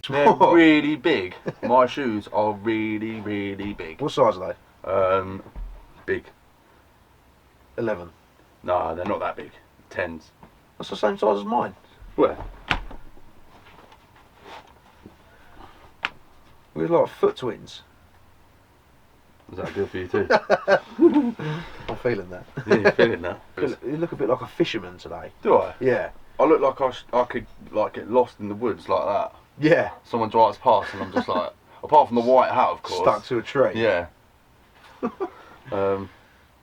They're really big. My shoes are really, really big. What size are they? Big. 11. No, they're not that big. 10s. That's the same size as mine. Where? We're like foot twins. Is that good for you too? I'm feeling that. Yeah, you're feeling that. You look a bit like a fisherman today. Do I? Yeah. I look like I could like get lost in the woods like that. Yeah. Someone drives past and I'm just like, apart from the white hat, of course. Stuck to a tree. Yeah.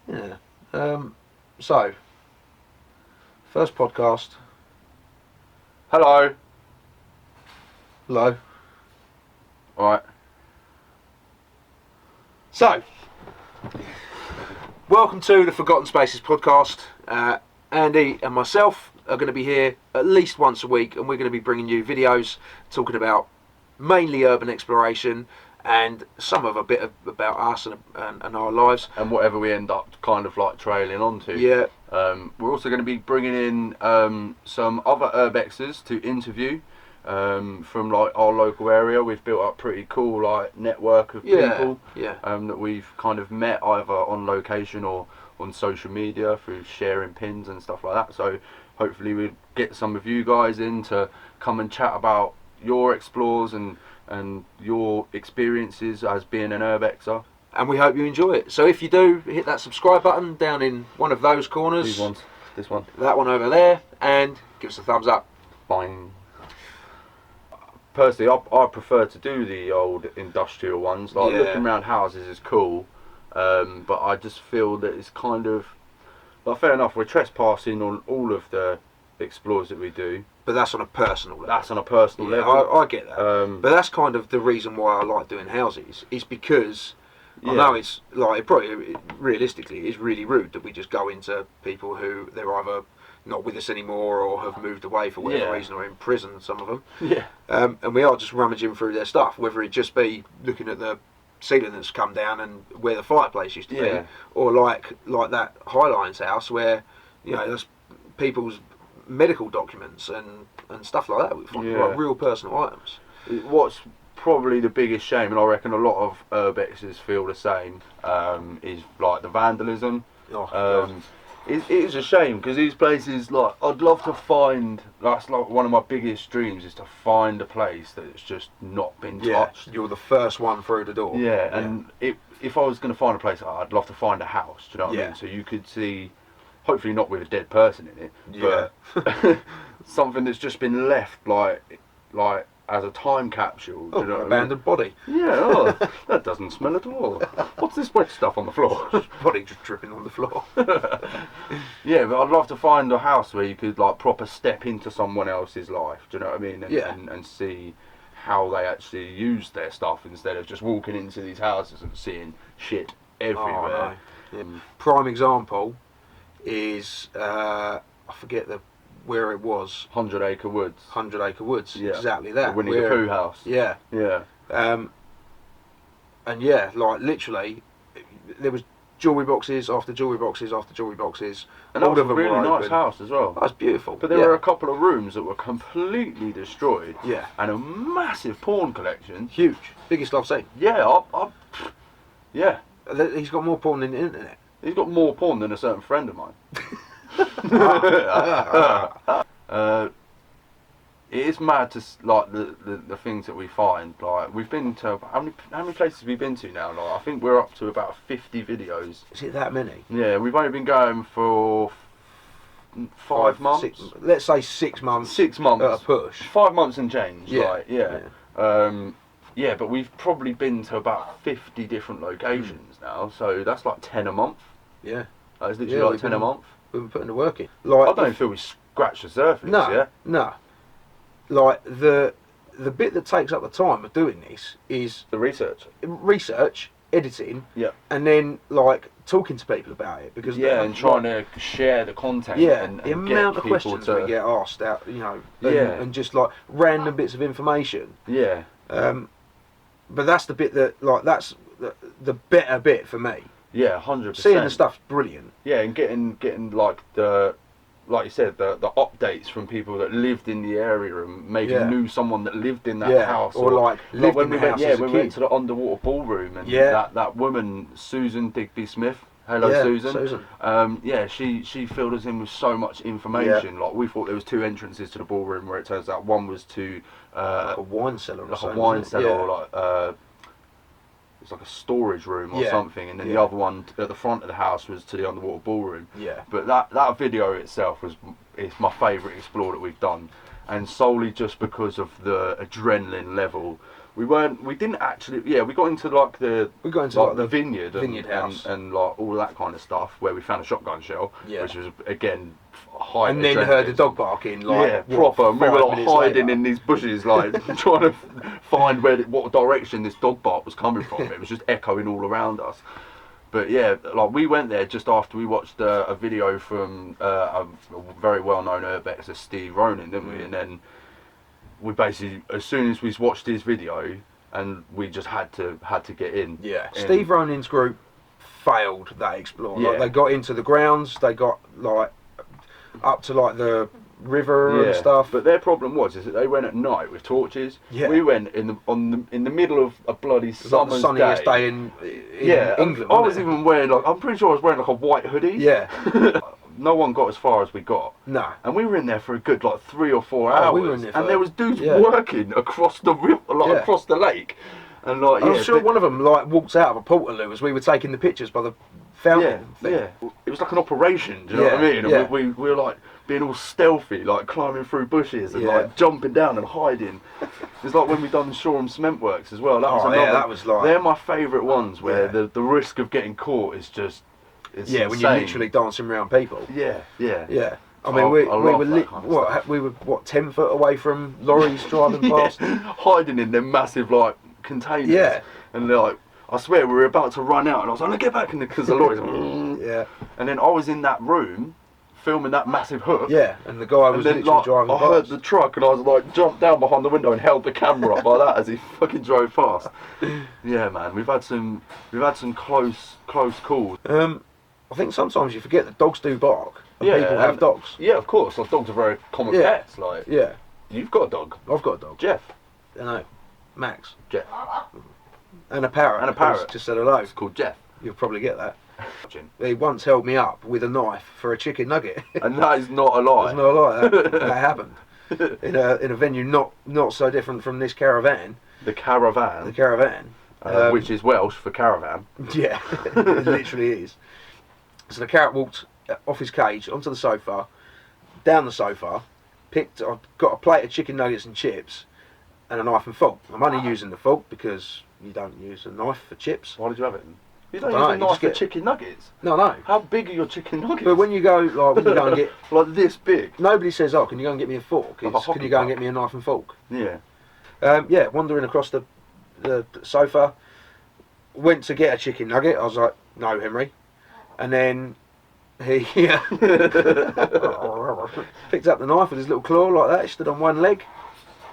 Yeah. So, first podcast. Hello. Hello. Alright. So, welcome to the Forgotten Spaces podcast. Andy and myself are going to be here at least once a week, and we're going to be bringing you videos talking about mainly urban exploration and some of a bit about us and our lives. And whatever we end up kind of like trailing onto. Yeah. We're also going to be bringing in some other Urbexers to interview from like our local area. We've built up pretty cool like network of people that we've kind of met either on location or on social media through sharing pins and stuff like that. So hopefully we'll get some of you guys in to come and chat about your explores and your experiences as being an Urbexer. And we hope you enjoy it. So if you do, hit that subscribe button down in one of those corners. These ones. This one. That one over there. And give us a thumbs up. Fine. Personally, I prefer to do the old industrial ones. Like looking around houses is cool, but I just feel that it's kind of like, fair enough. We're trespassing on all of the explores that we do, but that's on a personal level. That's on a personal level. I get that. But that's kind of the reason why I like doing houses. Is because I know it's like realistically it's really rude that we just go into people who they're either not with us anymore or have moved away for whatever reason, or in prison, some of them. Yeah. And we are just rummaging through their stuff, whether it just be looking at the ceiling that's come down and where the fireplace used to be, or like that Highlines house where, you know, there's people's medical documents and stuff like that. We find like real personal items. What's probably the biggest shame, and I reckon a lot of Urbexers feel the same, is like the vandalism. It is a shame because these places, like, I'd love to find. That's like one of my biggest dreams, is to find a place that's just not been touched. You're the first one through the door. Yeah, and if I was going to find a place, I'd love to find a house. Do you know what I mean? So you could see, hopefully not with a dead person in it, but something that's just been left, like as a time capsule. Oh, do you know abandoned body. Yeah, that doesn't smell at all. What's this wet stuff on the floor? Body just dripping on the floor. Yeah, but I'd love to find a house where you could like proper step into someone else's life. Do you know what I mean? And see how they actually use their stuff instead of just walking into these houses and seeing shit everywhere. Oh, no. Prime example is I forget where it was. 100 Acre Woods. 100 Acre Woods. Yeah. Exactly that. The Winnie the Pooh house. Yeah. Yeah. And like literally, there was jewellery boxes after jewellery boxes after jewellery boxes. And all that was a really nice house as well. That's beautiful. But there were a couple of rooms that were completely destroyed. Yeah. And a massive porn collection. Huge. Biggest I've seen. Yeah. Yeah. He's got more porn than the internet. He's got more porn than a certain friend of mine. It is mad to like the things that we find. Like, we've been to how many places have we been to now? Like, I think we're up to about 50 videos. Is it that many? Yeah, we've only been going for 5 months. Let's say 6 months. 6 months at a push. 5 months and change. Yeah. Like, yeah, but we've probably been to about 50 different locations now. So that's like 10 a month. Yeah. That's literally like 10 a month. We've been putting the work in. Like, I don't feel we scratched the surface. No. Like the bit that takes up the time of doing this is the research, editing, and then like talking to people about it, because and trying to share the content. And the amount of questions we get asked out, you know, and just like random bits of information. Yeah. But that's the bit that that's the better bit for me. Yeah, 100%. Seeing the stuff's brilliant. Yeah, and getting like the like you said, the updates from people that lived in the area and maybe knew someone that lived in that house, or like lived in the house as a we kid. went to the underwater ballroom, and that woman Susan Digby Smith. Hello, Susan. She filled us in with so much information. Like, we thought there was 2 entrances to the ballroom, where it turns out one was to like a wine cellar, or like it's like a storage room or something, and then the other one at the front of the house was to the underwater ballroom. But that video itself is my favourite explore that we've done, and solely just because of the adrenaline level. We didn't actually. Yeah, we got into the vineyard house and like all that kind of stuff, where we found a shotgun shell, which was again high. And then heard the dog barking, like proper. And we were like hiding in these bushes, like trying to find what direction this dog bark was coming from. It was just echoing all around us. But yeah, like we went there just after we watched a video from a very well-known Urbexer, Steve Ronin, didn't we? And then we basically, as soon as we watched his video, and we just had to get in. Yeah, Steve Ronin's group failed that explore. Like, they got into the grounds, they got like up to like the river and stuff. But their problem was that they went at night with torches. Yeah. We went in the middle of a bloody summer's like the sunniest day in England. I was even wearing I'm pretty sure I was wearing like a white hoodie. Yeah. No one got as far as we got. No. And we were in there for a good 3 or 4 hours. We were in there and there was dudes working across the river, across the lake. And I'm sure one of them walked out of a portaloo as we were taking the pictures by the fountain. Yeah. It was like an operation, do you know what I mean? And we were like being all stealthy, like climbing through bushes and like jumping down and hiding. It's like when we done Shoreham Cement Works as well. That was they're my favourite ones, where the risk of getting caught is just insane. When you're literally dancing around people. Yeah. I mean, we were 10 foot away from lorries driving past, hiding in them massive like containers. Yeah, and like I swear we were about to run out, and I was like, "No, get back!" Because the lorries. And then I was in that room filming that massive hook. Yeah, and the guy was literally driving past. I heard the truck, and I was like, jumped down behind the window and held the camera up like that as he fucking drove past. Yeah, man, we've had some close calls. I think sometimes you forget that dogs do bark. And people have dogs. Yeah, of course. Like, dogs are very common pets. Like, you've got a dog. I've got a dog. Jeff. I know. Max. Jeff. And a parrot. Just said hello. It's called Jeff. You'll probably get that. He once held me up with a knife for a chicken nugget. And that is not a lie. It's not a lie. That happened in a venue not so different from this caravan. The caravan. The caravan. Which is Welsh for caravan. Yeah, it literally is. So the carrot walked off his cage onto the sofa, down the sofa, I've got a plate of chicken nuggets and chips, and a knife and fork. I'm only using the fork because you don't use a knife for chips. Why did you have it? You don't use a knife for chicken nuggets? No. How big are your chicken nuggets? But when you go and get like this big, nobody says, "Oh, can you go and get me a fork?" It's, "Can you go and get me a knife and fork?" Yeah. Wandering across the sofa, went to get a chicken nugget. I was like, "No, Henry," and then he picked up the knife with his little claw like that. He stood on one leg,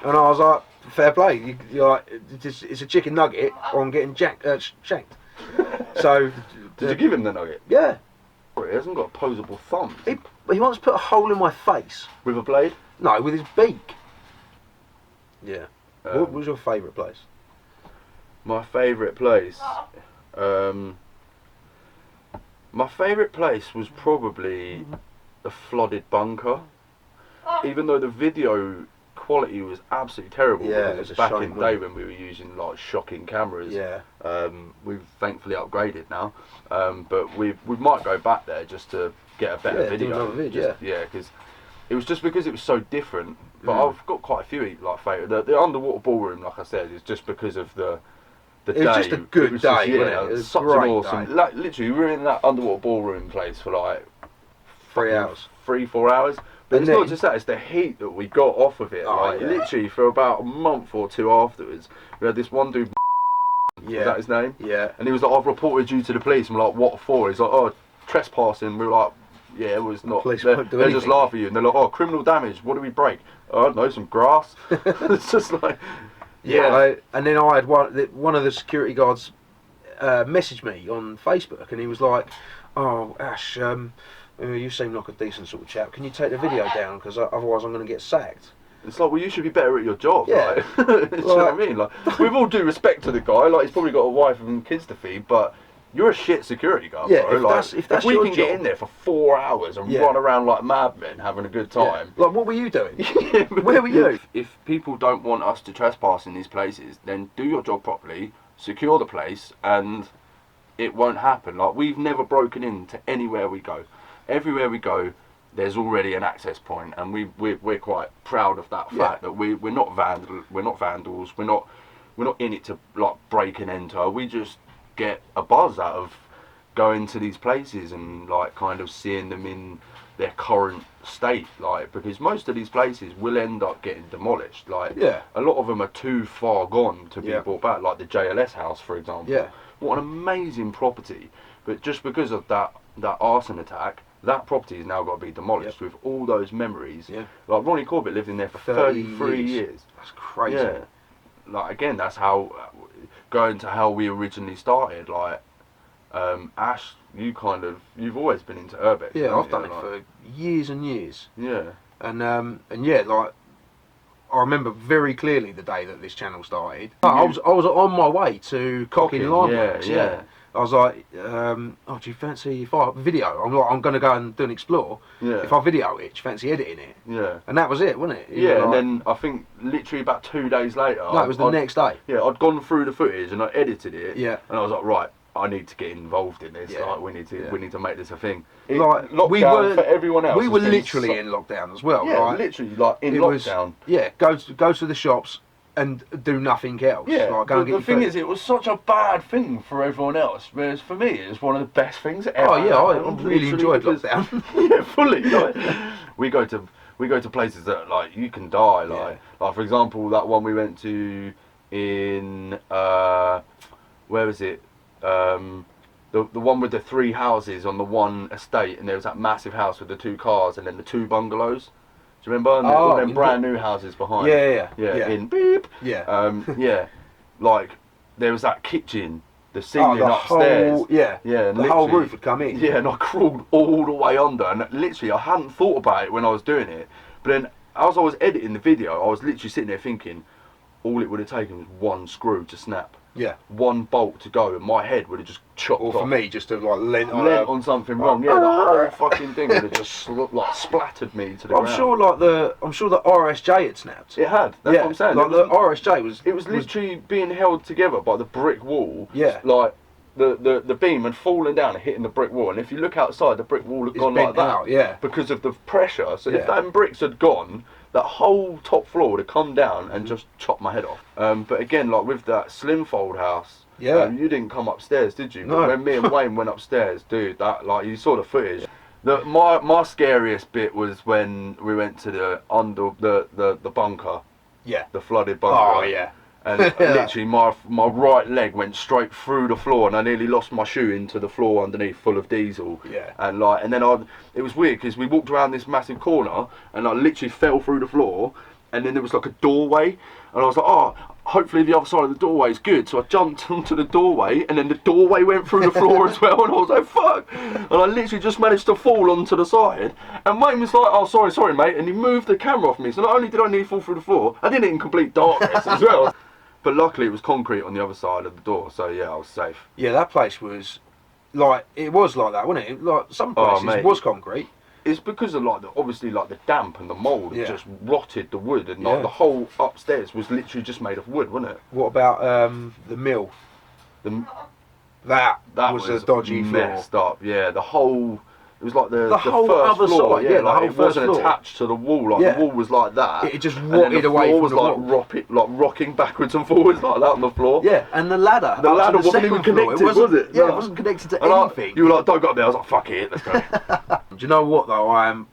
and I was like, "Fair play. You're like, it's a chicken nugget, or I'm getting shanked." So, did you give him the nugget? Yeah. He hasn't got opposable thumbs. He once put a hole in my face. With a blade? No, with his beak. Yeah. What was your favourite place? My favourite place? My favourite place was probably the flooded bunker. Even though the video quality was absolutely terrible, because it was back in the day when we were using like shocking cameras. We've thankfully upgraded now, but we might go back there just to get a better video. Because it was just because it was so different. But I've got quite a few like favourite. The underwater ballroom, like I said, is just because of the day. It was just a good day, wasn't it? It was such an awesome day. Like, literally, we were in that underwater ballroom place for like 3 hours, 3-4 hours. But it's not just that; it's the heat that we got off of it. Literally, for about a month or two afterwards, we had this one dude. Was that his name? Yeah. And he was like, "I've reported you to the police." And we're like, "What for?" He's like, "Oh, trespassing." We're like, "Yeah, it was not." They just laugh at you, and they're like, "Oh, criminal damage. What do we break?" "Oh, I don't know, some grass." It's just like, and then I had one of the security guards message me on Facebook, and he was like, "Oh, Ash, You seem like a decent sort of chap. Can you take the video down? Because otherwise I'm going to get sacked. It's like, well, you should be better at your job, yeah. Like. Do you know what I mean? Like, with all due respect to the guy, like, he's probably got a wife and kids to feed, but you're a shit security guard, yeah, bro. If that's if we your can job, get in there for 4 hours and run around like madmen having a good time. Yeah. Like, what were you doing? Where were you? If people don't want us to trespass in these places, then do your job properly, secure the place, and it won't happen. Like, we've never broken into anywhere we go. Everywhere we go, there's already an access point, and we're quite proud of that fact that we're not vandals. We're not in it to like break and enter. We just get a buzz out of going to these places and like kind of seeing them in their current state, like, because most of these places will end up getting demolished. Like, a lot of them are too far gone to be brought back. Like the JLS house, for example. Yeah. What an amazing property, but just because of that arson attack, that property has now got to be demolished with all those memories. Yeah. Like Ronnie Corbett lived in there for 33 years. That's crazy. Yeah. Like, again, that's how, going to how we originally started, like, Ash, you've always been into Urbex. Yeah, I've done it for years and years. Yeah. And yeah, like, I remember very clearly the day that this channel started. I was on my way to Cocking Limeworks. Yeah. I was like, oh, do you fancy if I video? I'm going to go and do an explore. Yeah. If I video it, do you fancy editing it? Yeah. And that was it, wasn't it? Yeah, and then I think literally about 2 days later. No, it was the next day. Yeah, I'd gone through the footage and I edited it. Yeah. And I was like, right, I need to get involved in this. Yeah. Like, we need to make this a thing. Like, lockdown for everyone else. We were literally in lockdown as well. Yeah, right? literally like in lockdown. Go to the shops and do nothing else. Yeah, like, go and get the thing is, it was such a bad thing for everyone else, whereas for me, it was one of the best things ever. Oh yeah, I really enjoyed lockdown. Yeah, fully. Like, we go to places that like you can die. Like for example, that one we went to in where was it? The one with the 3 houses on the one estate, and there was that massive house with the 2 cars, and then the 2 bungalows. Do you remember? And all them brand new houses behind. Yeah. In beep. Yeah. Yeah. Like, there was that kitchen, the ceiling upstairs. And the whole roof would come in. Yeah, and I crawled all the way under, and literally I hadn't thought about it when I was doing it. But then, as I was editing the video, I was literally sitting there thinking, all it would have taken was 1 screw to snap. Yeah. 1 bolt to go, and my head would have just chopped off. Or for me, just to like lent on something wrong. Yeah, the whole fucking thing would have just like splattered me to the ground. I'm sure the RSJ had snapped. It had. That's what I'm saying. Like the RSJ was. It was literally being held together by the brick wall. Yeah. Like the beam had fallen down and hitting the brick wall, and if you look outside, the brick wall had gone like that. Out, yeah. Because of the pressure. So if them bricks had gone, that whole top floor would have come down and just chopped my head off. But again, like with that Slimfold house, you didn't come upstairs, did you? No. But when me and Wayne went upstairs, dude, that like you saw the footage. My scariest bit was when we went to the bunker. Yeah. The flooded bunker. Oh yeah. And literally my right leg went straight through the floor, and I nearly lost my shoe into the floor underneath, full of diesel. Yeah. And then it was weird because we walked around this massive corner, and I literally fell through the floor, and then there was like a doorway, and I was like, oh, hopefully the other side of the doorway is good. So I jumped onto the doorway, and then the doorway went through the floor as well, and I was like, fuck. And I literally just managed to fall onto the side, and Wayne was like, oh, sorry mate, and he moved the camera off me. So not only did I nearly fall through the floor, I did it in complete darkness as well. But luckily it was concrete on the other side of the door, so yeah, I was safe. Yeah, that place was like, it was like that, wasn't it? Like some places was concrete. It's because of like obviously the damp and the mould just rotted the wood, and like the whole upstairs was literally just made of wood, wasn't it? What about the mill? That was a dodgy messed up. Yeah, the whole. It was like the whole first other floor, side, the whole it wasn't floor. attached to the wall, like the wall was like that. It just rotted away from the wall. Was rocking backwards and forwards like that on the floor. Yeah, and the ladder wasn't even connected, was it? Yeah, it wasn't connected to anything. You were like, don't go up there. I was like, fuck it, let's go. Do you know what though? I am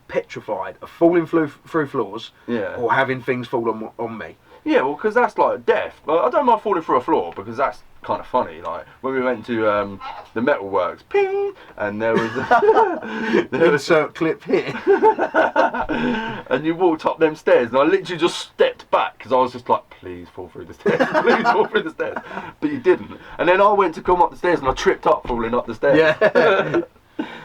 petrified of falling through floors or having things fall on me. Yeah, well, because that's like death. Like, I don't mind falling through a floor because that's kind of funny. Like when we went to the metalworks, ping, and there was insert clip here, and you walked up them stairs, and I literally just stepped back because I was just like, please fall through the stairs, please fall through the stairs, but you didn't. And then I went to come up the stairs, and I tripped up falling up the stairs. Yeah.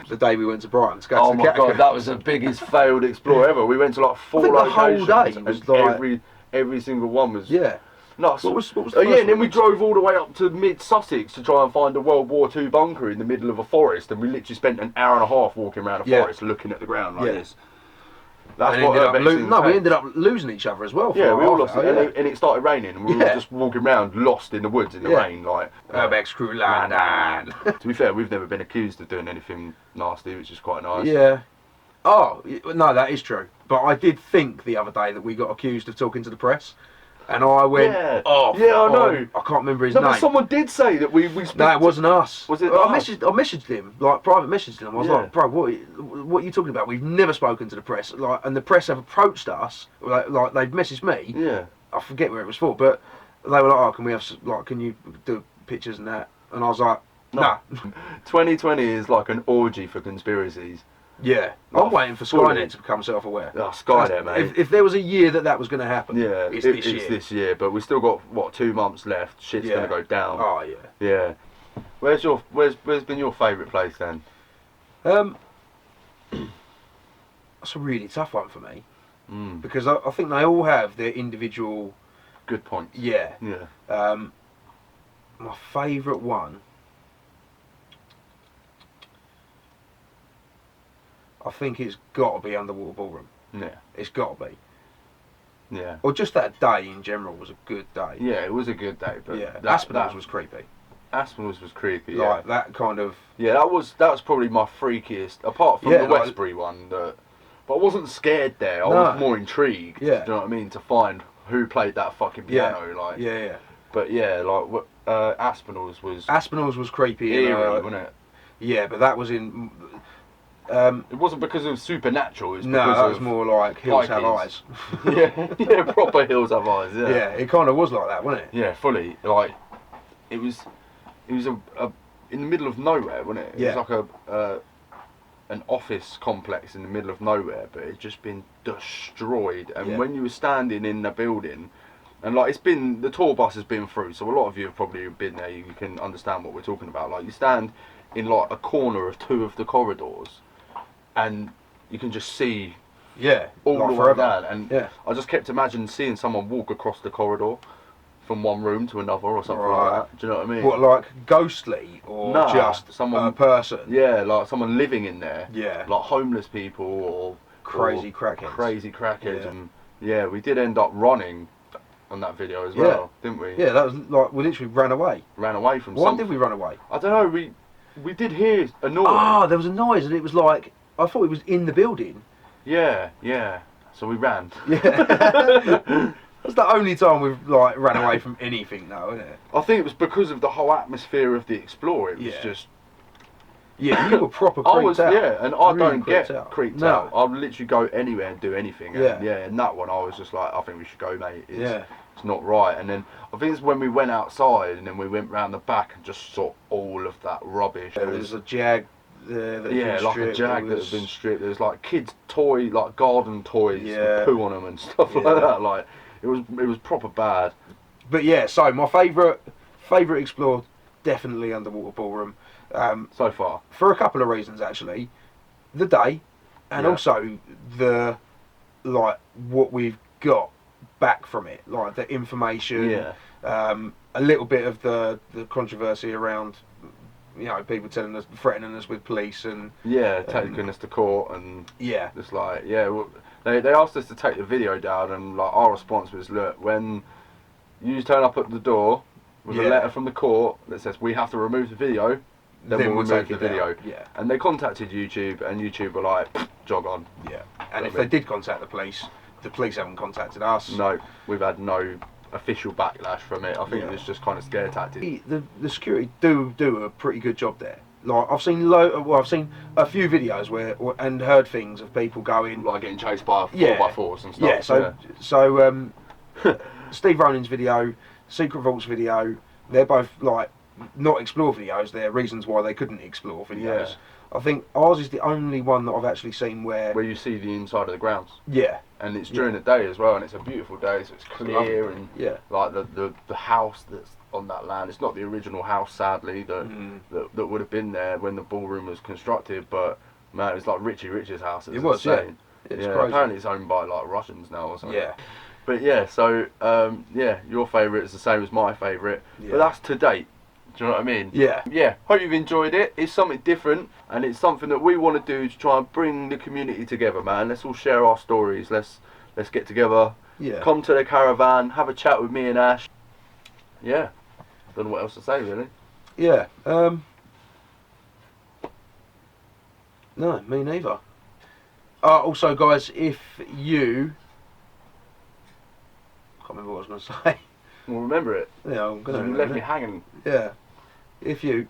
The day we went to Brighton to go oh to the my god, that was the biggest failed explore ever. We went to like 4 locations. The whole day was like every single one was nuts. What was yeah, and then we drove all the way up to mid Sussex to try and find a World War II bunker in the middle of a forest, and we literally spent an hour and a half walking around a forest looking at the ground like this. That's what we ended up losing each other as well. Yeah, we all lost it, and it started raining, and we were all just walking around lost in the woods in the rain, like Urbex crew London. To be fair, we've never been accused of doing anything nasty, which is quite nice. Yeah. Oh no, that is true. But I did think the other day that we got accused of talking to the press. And I went, I know. I can't remember his name. But someone did say that we No, it wasn't us. Was it I messaged him, like private messaged him. I was like, bro, what are you talking about? We've never spoken to the press. Like, and the press have approached us. Like they've messaged me. Yeah. I forget where it was for, but they were like, oh, can we have can you do pictures and that? And I was like, nah. 2020 is like an orgy for conspiracies. Yeah, I'm waiting for Skynet to become self-aware. Oh, Skynet, mate. If there was a year that was going to happen, it's this year. But we've still got 2 months left. Shit's going to go down. Oh yeah. Yeah. Where's been your favourite place then? That's a really tough one for me because I think they all have their individual good points. Yeah. Yeah. My favourite one. I think it's got to be Underwater Ballroom. Yeah. It's got to be. Yeah. Or just that day in general was a good day. Yeah, it was a good day, but Aspinalls was creepy. Aspinalls was creepy. Like that kind of. Yeah, that was probably my freakiest, apart from the Westbury one. But I wasn't scared there. I was more intrigued. Yeah. Do you know what I mean? To find who played that fucking piano. Like. Yeah. But yeah, like Aspinalls was. Aspinalls was creepy. Eerie, wasn't it? Yeah, but that was in. It wasn't because of supernatural. It was because that was more like Hills Have Eyes. yeah, proper Hills Have Eyes. Yeah, yeah, it kind of was like that, wasn't it? Yeah, fully. Like it was a in the middle of nowhere, wasn't it? It was like an office complex in the middle of nowhere, but it's just been destroyed. And when you were standing in the building, and like the tour bus has been through, so a lot of you have probably been there. You can understand what we're talking about. Like you stand in like a corner of 2 of the corridors. And you can just see all the way down. And I just kept imagining seeing someone walk across the corridor from one room to another or something like that. Do you know what I mean? What, like ghostly or just someone, a person? Yeah, like someone living in there. Yeah. Like homeless people or crazy crackheads. Crazy crackheads. Yeah. And we did end up running on that video as well, didn't we? Yeah, that was like we literally ran away. Ran away from Why did we run away? I don't know, we did hear a noise. Ah, there was a noise and it was like I thought it was in the building. Yeah. So we ran. Yeah. That's the only time we've like ran away from anything now, isn't it? I think it was because of the whole atmosphere of the Explorer. It was just. Yeah, you were proper creeped out. Yeah, and I don't get creeped out. I'll literally go anywhere and do anything. And and that one I was just like, I think we should go, mate. It's not right. And then I think it's when we went outside and then we went round the back and just saw all of that rubbish. There was a Jag. Like a Jag that had been stripped. There's like kids' toy, like garden toys, with poo on them and stuff like that. Like it was proper bad. But yeah, so my favourite explore definitely Underwater Ballroom. So far, for a couple of reasons actually, the day, and also the like what we've got back from it, like the information. A little bit of the controversy around. You know, people telling us, threatening us with police and taking us to court and it's like they asked us to take the video down and like our response was, look, when you turn up at the door with a letter from the court that says we have to remove the video, then we'll remove the video. Yeah. And they contacted YouTube and YouTube were like, jog on. Yeah. And if they did contact the police haven't contacted us. No, we've had no official backlash from it. I think it was just kind of scare tactics. The security do a pretty good job there. Like I've seen I've seen a few videos and heard things of people going like getting chased by 4x4s and stuff. So Steve Ronin's video, Secret Vault's video, they're both like not explore videos. They're reasons why they couldn't explore videos. I think ours is the only one that I've actually seen where you see the inside of the grounds. Yeah. And it's during the day as well, and it's a beautiful day, so it's clear, and like the house that's on that land. It's not the original house, sadly, that would have been there when the ballroom was constructed, but man, it's like Richie Rich's house. It was, insane. It's crazy. Apparently it's owned by like Russians now or something. Yeah. But yeah, so your favourite is the same as my favourite, but that's to date. Do you know what I mean? Yeah. Yeah, hope you've enjoyed it. It's something different, and it's something that we want to do to try and bring the community together, man. Let's all share our stories. Let's get together. Yeah. Come to the caravan, have a chat with me and Ash. Yeah. Don't know what else to say, really. Yeah. No, me neither. Also, guys, if you... I can't remember what I was going to say. Well, remember it. Yeah, I'm going to You left me hanging. Yeah. If you...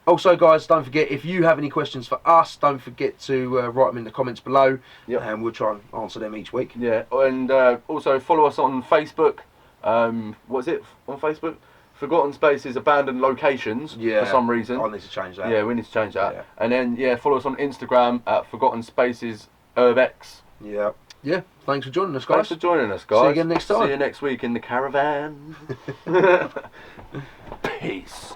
Also, guys, don't forget, if you have any questions for us, don't forget to write them in the comments below, and we'll try and answer them each week. Yeah, and also follow us on Facebook. What is it on Facebook? Forgotten Spaces, Abandoned Locations, for some reason. I need to change that. Yeah, we need to change that. Yeah. And then, follow us on Instagram at Forgotten Spaces Urbex. Yeah. Yeah, thanks for joining us, guys. Thanks for joining us, guys. See you again next time. See you next week in the caravan. Peace.